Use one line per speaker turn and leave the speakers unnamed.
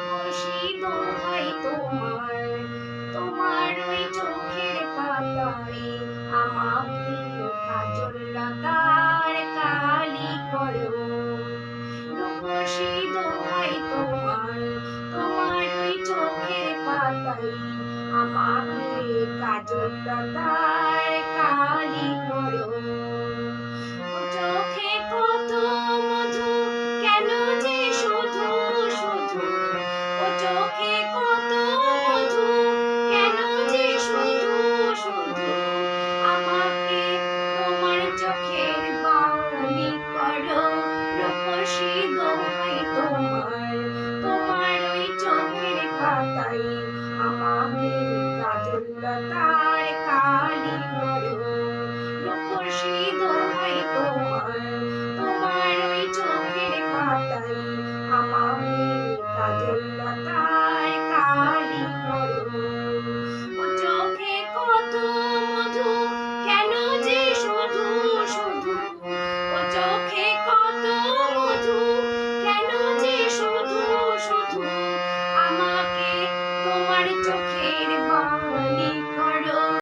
রূপসী দোহাই তোমার, তোমার ওই চোখের পাতায় আমাকে কাজল লতার কালি করো। রূপসী দোহাই তোমার, তোমার ওই চোখের পাতায় আমাকে কাজল লতার কালি করো। ও চোখে কত মধু, কেন যে শুধু শুধু, ও চোখে কত মধু, কেন যে শুধু শুধু আমাকে তোমার চোখের বালি করো। রূপসী দোহাই তোমার, তোমার ওই চোখের পাতায় আমাকে কাজল লতা